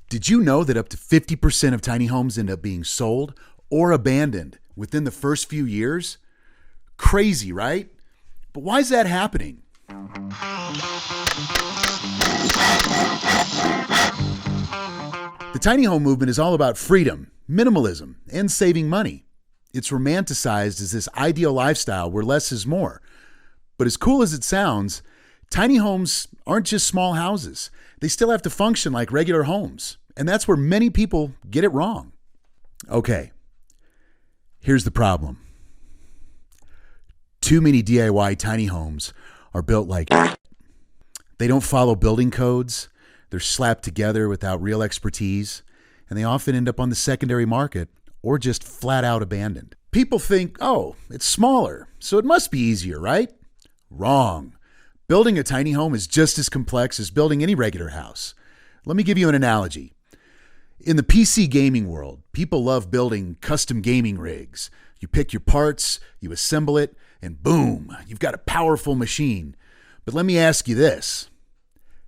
Did you know that up to 50% of tiny homes end up being sold or abandoned within the first few years? Crazy, right? But why is that happening? The tiny home movement is all about freedom, minimalism, and saving money. It's romanticized as this ideal lifestyle where less is more. But as cool as it sounds, tiny homes aren't just small houses. They still have to function like regular homes. And that's where many people get it wrong. Okay, here's the problem. Too many DIY tiny homes are built like they don't follow building codes. They're slapped together without real expertise, and they often end up on the secondary market or just flat out abandoned. People think, oh, it's smaller, so it must be easier, right? Wrong. Building a tiny home is just as complex as building any regular house. Let me give you an analogy. In the PC gaming world, people love building custom gaming rigs. You pick your parts, you assemble it, and boom, you've got a powerful machine. But let me ask you this.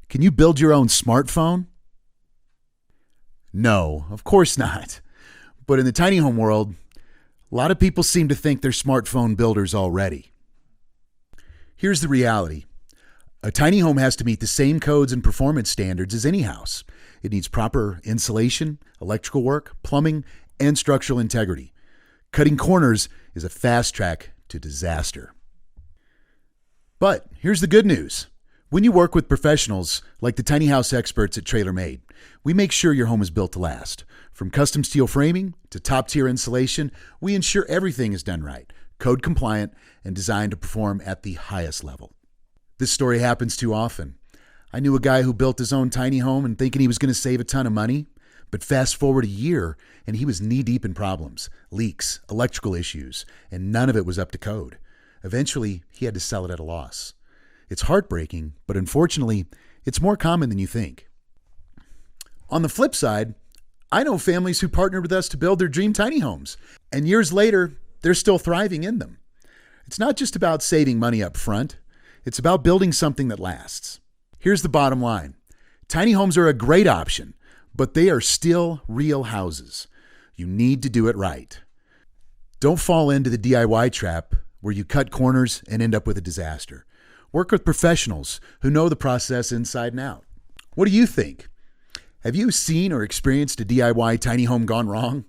Can you build your own smartphone? No, of course not. But in the tiny home world, a lot of people seem to think they're smartphone builders already. Here's the reality. A tiny home has to meet the same codes and performance standards as any house. It needs proper insulation, electrical work, plumbing, and structural integrity. Cutting corners is a fast track to disaster. But here's the good news. When you work with professionals like the tiny house experts at TrailerMade, we make sure your home is built to last. From custom steel framing to top-tier insulation, we ensure everything is done right, code compliant, and designed to perform at the highest level. This story happens too often. I knew a guy who built his own tiny home and thinking he was going to save a ton of money, but fast forward a year and he was knee-deep in problems, leaks, electrical issues, and none of it was up to code. Eventually, he had to sell it at a loss. It's heartbreaking, but unfortunately, it's more common than you think. On the flip side, I know families who partnered with us to build their dream tiny homes, and years later, they're still thriving in them. It's not just about saving money up front. It's about building something that lasts. Here's the bottom line. Tiny homes are a great option, but they are still real houses. You need to do it right. Don't fall into the DIY trap where you cut corners and end up with a disaster. Work with professionals who know the process inside and out. What do you think? Have you seen or experienced a DIY tiny home gone wrong?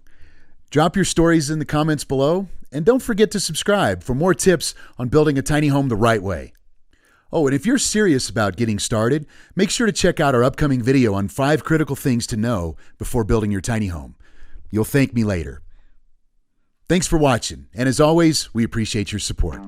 Drop your stories in the comments below, and don't forget to subscribe for more tips on building a tiny home the right way. Oh, and if you're serious about getting started, make sure to check out our upcoming video on 5 critical things to know before building your tiny home. You'll thank me later. Thanks for watching, and as always, we appreciate your support.